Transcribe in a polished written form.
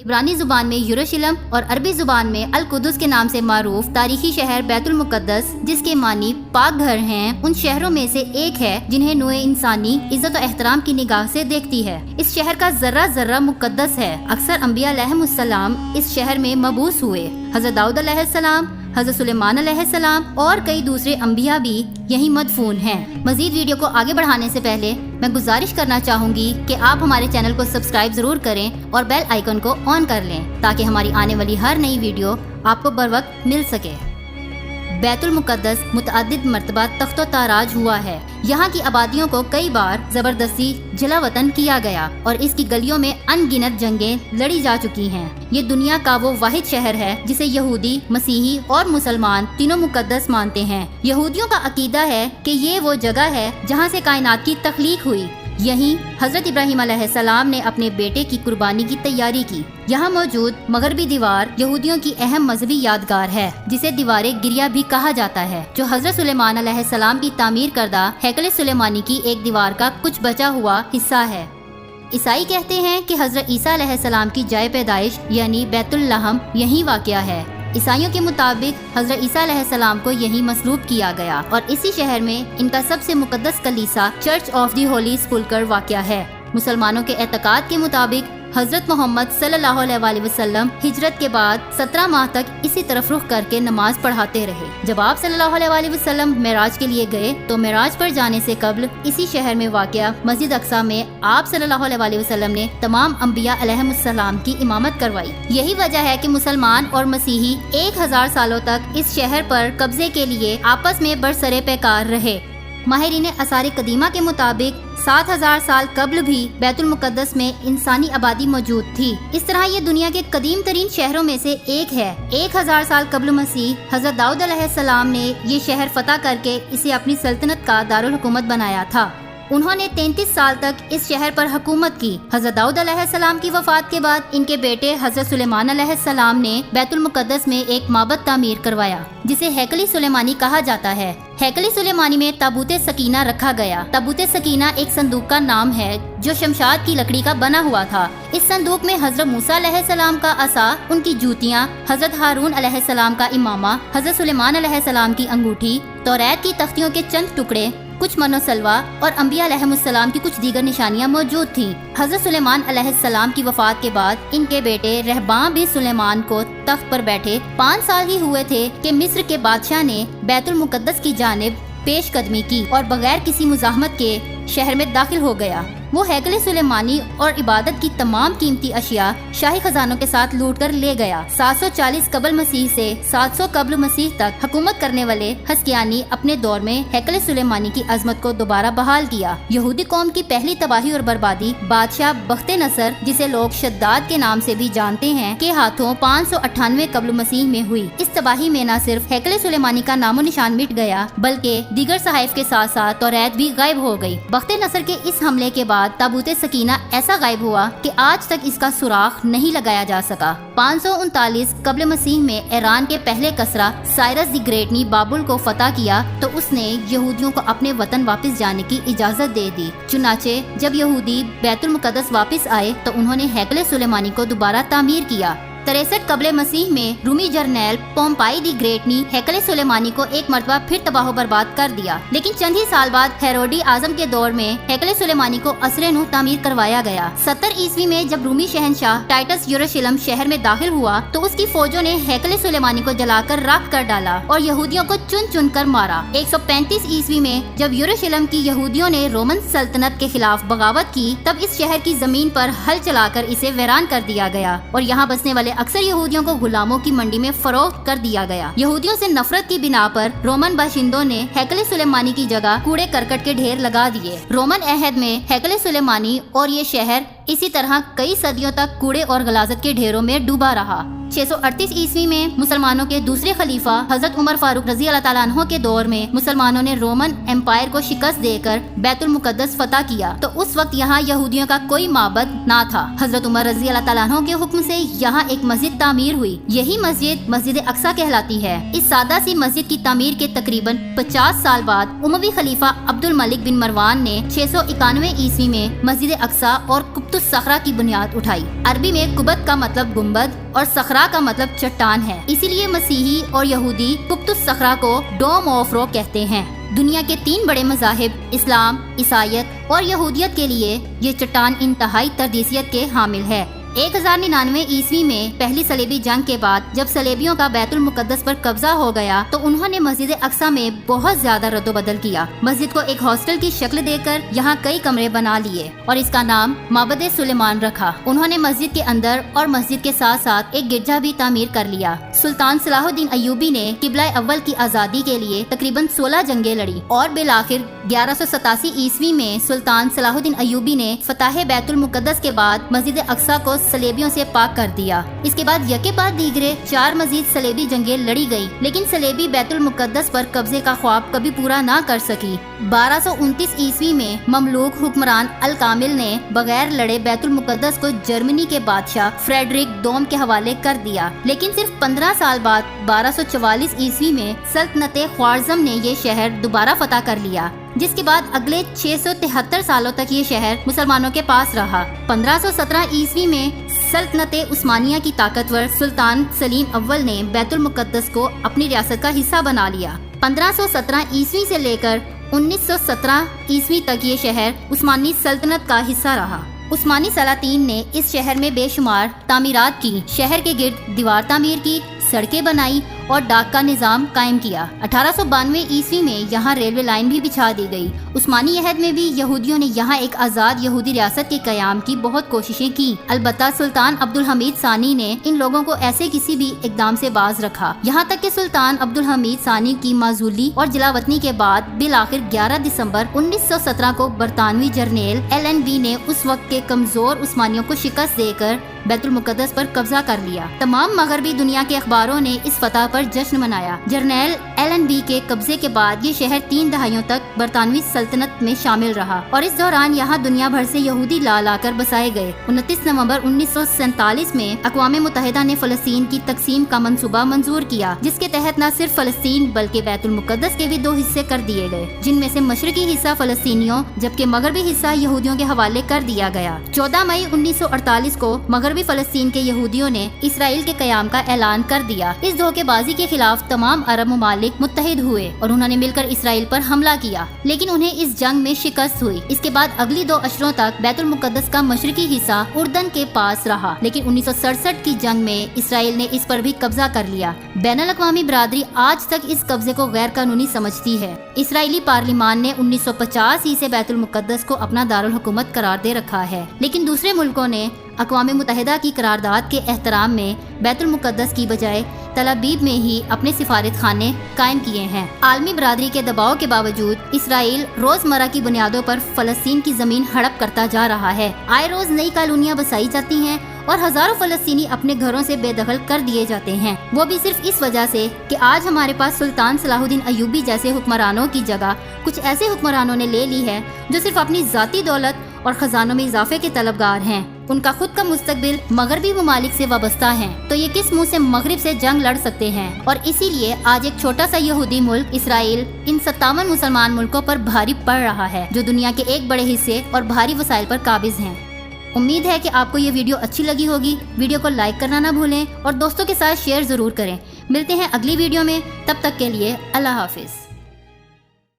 عبرانی زبان میں یروشلم اور عربی زبان میں القدس کے نام سے معروف تاریخی شہر بیت المقدس، جس کے معنی پاک گھر ہیں، ان شہروں میں سے ایک ہے جنہیں نوع انسانی عزت و احترام کی نگاہ سے دیکھتی ہے۔ اس شہر کا ذرہ ذرہ مقدس ہے۔ اکثر انبیاء علیہم السلام اس شہر میں مبعوث ہوئے۔ حضرت داؤد علیہ السلام، حضرت سلیمان علیہ السلام اور کئی دوسرے انبیاء بھی یہیں مدفون ہیں۔ مزید ویڈیو کو آگے بڑھانے سے پہلے میں گزارش کرنا چاہوں گی کہ آپ ہمارے چینل کو سبسکرائب ضرور کریں اور بیل آئیکن کو آن کر لیں تاکہ ہماری آنے والی ہر نئی ویڈیو آپ کو بروقت مل سکے۔ بیت المقدس متعدد مرتبہ تخت و تاراج ہوا ہے۔ یہاں کی آبادیوں کو کئی بار زبردستی جلا وطن کیا گیا اور اس کی گلیوں میں ان گنت جنگیں لڑی جا چکی ہیں۔ یہ دنیا کا وہ واحد شہر ہے جسے یہودی، مسیحی اور مسلمان تینوں مقدس مانتے ہیں۔ یہودیوں کا عقیدہ ہے کہ یہ وہ جگہ ہے جہاں سے کائنات کی تخلیق ہوئی۔ یہیں حضرت ابراہیم علیہ السلام نے اپنے بیٹے کی قربانی کی تیاری کی۔ یہاں موجود مغربی دیوار یہودیوں کی اہم مذہبی یادگار ہے، جسے دیوار گریہ بھی کہا جاتا ہے، جو حضرت سلیمان علیہ السلام کی تعمیر کردہ ہیکل سلیمانی کی ایک دیوار کا کچھ بچا ہوا حصہ ہے۔ عیسائی کہتے ہیں کہ حضرت عیسیٰ علیہ السلام کی جائے پیدائش یعنی بیت اللحم یہیں واقع ہے۔ عیسائیوں کے مطابق حضرت عیسیٰ علیہ السلام کو یہیں مصلوب کیا گیا اور اسی شہر میں ان کا سب سے مقدس کلیسا چرچ آف دی ہولی سپولکر واقع ہے۔ مسلمانوں کے اعتقاد کے مطابق حضرت محمد صلی اللہ علیہ وآلہ وسلم ہجرت کے بعد 17 ماہ تک اسی طرف رخ کر کے نماز پڑھاتے رہے۔ جب آپ صلی اللہ علیہ وآلہ وسلم معراج کے لیے گئے تو معراج پر جانے سے قبل اسی شہر میں واقع مسجد اقصی میں آپ صلی اللہ علیہ وآلہ وسلم نے تمام انبیاء علیہم السلام کی امامت کروائی۔ یہی وجہ ہے کہ مسلمان اور مسیحی 1000 سالوں تک اس شہر پر قبضے کے لیے آپس میں برسر پیکار رہے۔ ماہرین آثار قدیمہ کے مطابق 7000 سال قبل بھی بیت المقدس میں انسانی آبادی موجود تھی۔ اس طرح یہ دنیا کے قدیم ترین شہروں میں سے ایک ہے۔ 1000 سال قبل مسیح حضرت داؤد علیہ السلام نے یہ شہر فتح کر کے اسے اپنی سلطنت کا دارالحکومت بنایا تھا۔ انہوں نے 33 سال تک اس شہر پر حکومت کی۔ حضرت داؤد علیہ السلام کی وفات کے بعد ان کے بیٹے حضرت سلیمان علیہ السلام نے بیت المقدس میں ایک معبد تعمیر کروایا جسے ہیکل سلیمانی کہا جاتا ہے۔ ہیکل سلیمانی میں تابوت سکینہ رکھا گیا۔ تابوت سکینہ ایک صندوق کا نام ہے جو شمشاد کی لکڑی کا بنا ہوا تھا۔ اس صندوق میں حضرت موسیٰ علیہ السلام کا عصا، ان کی جوتیاں، حضرت ہارون علیہ السلام کا امامہ، حضرت سلیمان علیہ السلام کی انگوٹھی، توریت کی تختیوں کے چند ٹکڑے، کچھ من و سلوا اور انبیاء علیہ السلام کی کچھ دیگر نشانیاں موجود تھیں۔ حضرت سلیمان علیہ السلام کی وفات کے بعد ان کے بیٹے رہبام بھی سلیمان کو تخت پر بیٹھے 5 سال ہی ہوئے تھے کہ مصر کے بادشاہ نے بیت المقدس کی جانب پیش قدمی کی اور بغیر کسی مزاحمت کے شہر میں داخل ہو گیا۔ وہ ہیکل سلیمانی اور عبادت کی تمام قیمتی اشیاء شاہی خزانوں کے ساتھ لوٹ کر لے گیا۔ 740 قبل مسیح سے 700 قبل مسیح تک حکومت کرنے والے حسقیانی اپنے دور میں ہیکل سلیمانی کی عظمت کو دوبارہ بحال کیا۔ یہودی قوم کی پہلی تباہی اور بربادی بادشاہ بخت نصر، جسے لوگ شداد کے نام سے بھی جانتے ہیں، کے ہاتھوں 598 قبل مسیح میں ہوئی۔ اس تباہی میں نہ صرف ہیکل سلیمانی کا نام و نشان مٹ گیا بلکہ دیگر صحائف کے ساتھ ساتھ توریت بھی غائب ہو گئی۔ بخت نصر کے اس حملے کے بعد تابوت سکینہ ایسا غائب ہوا کہ آج تک اس کا سراغ نہیں لگایا جا سکا۔ 539 قبل مسیح میں ایران کے پہلے کسرا سائرس دی گریٹ نے بابل کو فتح کیا تو اس نے یہودیوں کو اپنے وطن واپس جانے کی اجازت دے دی۔ چنانچہ جب یہودی بیت المقدس واپس آئے تو انہوں نے ہیکل سلیمانی کو دوبارہ تعمیر کیا۔ 63 قبل مسیح میں رومی جرنیل پومپائی دی گریٹ نے ہیکل سلیمانی کو ایک مرتبہ پھر تباہ و برباد کر دیا، لیکن چند ہی سال بعد ہیروڈی اعظم کے دور میں ہیکل سلیمانی کو عصر نو تعمیر کروایا گیا۔ 70 عیسوی میں جب رومی شہنشاہ ٹائٹس یروشلم شہر میں داخل ہوا تو اس کی فوجوں نے ہیکل سلیمانی کو جلا کر راکھ کر ڈالا اور یہودیوں کو چن چن کر مارا۔ 135 عیسوی میں جب یروشلم کی یہودیوں نے رومن سلطنت کے خلاف بغاوت کی تب اس شہر کی زمین پر ہل چلا کر اسے ویران کر دیا گیا اور یہاں بسنے والے اکثر یہودیوں کو غلاموں کی منڈی میں فروخت کر دیا گیا۔ یہودیوں سے نفرت کی بنا پر رومن باشندوں نے ہیکل سلیمانی کی جگہ کوڑے کرکٹ کے ڈھیر لگا دیے۔ رومن عہد میں ہیکل سلیمانی اور یہ شہر اسی طرح کئی صدیوں تک کوڑے اور غلاظت کے ڈھیروں میں ڈوبا رہا۔ 638 ईस्वी में मुसलमानों के दूसरे खलीफा हजरत उमर फारूक रजी अल्लाह ताला अन्हो के दौर में मुसलमानों ने रोमन एम्पायर को शिकस्त देकर बैतुल मुकद्दस फतह किया। तो उस वक्त यहाँ यहूदियों का कोई माबद ना था। हजरत उमर रजी अल्लाह ताला अन्हो के हुक्म से यहाँ एक मस्जिद तामीर हुई। यही मस्जिद मस्जिद अक्सा कहलाती है। इस सादा सी मस्जिद की तामीर के तकरीबन 50 साल बाद उमवी खलीफा अब्दुल मलिक बिन मरवान ने 691 ईस्वी में मस्जिद अक्सा और कुब्तुस सखरा की बुनियाद उठाई। अरबी में कुबत का मतलब गुम्बद और सखरा का मतलब चट्टान है। इसीलिए मसीही और यहूदी कुब्तुस सखरा को डोम ऑफ रॉक कहते हैं। दुनिया के 3 बड़े मज़ाहिब इस्लाम, ईसाईयत और यहूदियत के लिए ये चट्टान इंतहाई तरदीसियत के हामिल है। 1099 ईस्वी में पहली सलेबी जंग के बाद जब सलेबियों का बैतुल मुकद्दस पर कब्जा हो गया तो उन्होंने मस्जिद अक्सा में बहुत ज्यादा रद्दोबदल किया। मस्जिद को एक हॉस्टल की शक्ल देकर यहाँ कई कमरे बना लिए और इसका नाम माबद सुलेमान रखा। उन्होंने मस्जिद के अंदर और मस्जिद के साथ साथ एक गिरजा भी तामीर कर लिया। सुल्तान सलाहुद्दीन अय्यूबी ने किबला अव्वल की आज़ादी के लिए तकरीबन 16 जंगें लड़ी और बिलाखिर 1187 ईस्वी में सुल्तान सलाहुद्दीन अय्यूबी ने फतह बैतुल मुकद्दस के बाद मस्जिद अक्सा को सलेबियों से पाक कर दिया। इसके बाद यके बाद दीगरे 4 मजीद सलेबी जंगें लड़ी गई, लेकिन सलेबी बैतुल मुकद्दस पर कब्जे का ख्वाब कभी पूरा ना कर सकी। 1229 ईस्वी में ममलूक हुक्मरान अल कामिल ने बगैर लड़े बैतुल मुकद्दस को जर्मनी के बादशाह फ्रेडरिक दोम के हवाले कर दिया। लेकिन सिर्फ 15 साल बाद 1244 ईस्वी में सल्तनत ख्वारज़म ने ये शहर दोबारा फतह कर लिया, जिसके बाद अगले 673 सालों तक ये शहर मुसलमानों के पास रहा। 1517 ईस्वी में सल्तनत उस्मानिया की ताकतवर सुल्तान सलीम अव्वल ने बैतुल मुकद्दस को अपनी रियासत का हिस्सा बना लिया। 1517 ईस्वी से लेकर 1917 ईस्वी तक ये शहर उस्मानी सल्तनत का हिस्सा रहा। उस्मानी सलातीन ने इस शहर में बेशुमार तामीरात की, शहर के गिर्द दीवार तामीर की, सड़कें बनाई और डाक का निजाम कायम किया। 1892 ईस्वी में यहाँ रेलवे लाइन भी बिछा दी गई। उस्मानी अहद में भी यहूदियों ने यहाँ एक आज़ाद यहूदी रियासत के कयाम की बहुत कोशिशें की। अलबत्ता सुल्तान अब्दुल हमीद सानी ने इन लोगों को ऐसे किसी भी इकदाम से बाज रखा। यहाँ तक कि सुल्तान अब्दुल हमीद सानी की माजूली और जलावतनी के बाद बिल आखिर 11 दिसंबर 1917 को बरतानवी जर्नेल LNB ने उस वक्त के कमजोर उस्मानियों को शिकस्त देकर बैतुल मुकद्दस पर कब्जा कर लिया। तमाम मगरबी दुनिया के अखबारों ने इस फतह पर जश्न मनाया। जर्नेल LNB के कब्जे के बाद ये शहर 3 दहाइयों तक बरतानवी सल्तनत में शामिल रहा और इस दौरान यहाँ दुनिया भर से यहूदी ला लाकर बसाए गए। 29 नवंबर 1947 में अक़वाम मुत्तहिदा ने फ़लस्तीन की तकसीम का मंसूबा मंजूर किया, जिसके तहत न सिर्फ फ़लस्तीन बल्कि बैतुल मुकद्दस के भी 2 हिस्से कर दिए गए, जिनमें से मशरकी हिस्सा फ़लस्तीनियों जबकि मगरबी हिस्सा यहूदियों के हवाले कर दिया गया। 14 मई 1948 को मगरबी फ़लस्तीन के यहूदियों ने इसराइल के कयाम का ऐलान कर दिया। इस धोखेबाजी के खिलाफ तमाम अरब ममालिक मुत्तहिद हुए और उन्होंने मिलकर इसराइल पर हमला किया, लेकिन उन्हें इस जंग में शिकस्त हुई। इसके बाद अगली 2 अशरों तक बैतुल मुकद्दस का मशरकी हिस्सा उर्दन के पास रहा, लेकिन 1967 की जंग में इसराइल ने इस पर भी कब्जा कर लिया। बैनुल अक़वामी बरादरी आज तक इस कब्जे को गैर कानूनी समझती है। इसराइली पार्लिमान ने 1950 ही से बैतुल मुकद्दस को अपना दारुल हुकूमत करार दे रखा है, लेकिन दूसरे मुल्कों ने अक़वाम मुत्तहिदा की करारदाद के एहतराम में बैतुल मुकद्दस की बजाय तल अबीब में ही अपने सिफारत खाने कायम किए हैं। आलमी बरादरी के दबाव के बावजूद इसराइल रोजमर्रा की बुनियादों पर फ़लस्तीन की जमीन हड़प करता जा रहा है। आए रोज नई कॉलोनियां बसाई जाती हैं और हजारों फ़लस्तीनी अपने घरों से बेदखल कर दिए जाते हैं, वो भी सिर्फ इस वजह से कि आज हमारे पास सुल्तान सलाहुद्दीन अय्यूबी जैसे हुक्मरानों की जगह कुछ ऐसे हुक्मरानों ने ले ली है जो सिर्फ अपनी जाती दौलत और खजानों में इजाफे के तलबगार हैं। उनका खुद का मुस्तकबिल मगरबी ममालिक से वाबस्ता है, तो ये किस मुंह से मगरिब से जंग लड़ सकते हैं। और इसीलिए आज एक छोटा सा यहूदी मुल्क इसराइल इन 57 मुसलमान मुल्कों पर भारी पड़ रहा है, जो दुनिया के एक बड़े हिस्से और भारी वसाइल पर काबिज हैं। उम्मीद है कि आपको ये वीडियो अच्छी लगी होगी। वीडियो को लाइक करना ना भूलें और दोस्तों के साथ शेयर जरूर करें। मिलते हैं अगली वीडियो में, तब तक के लिए अल्लाह हाफिज।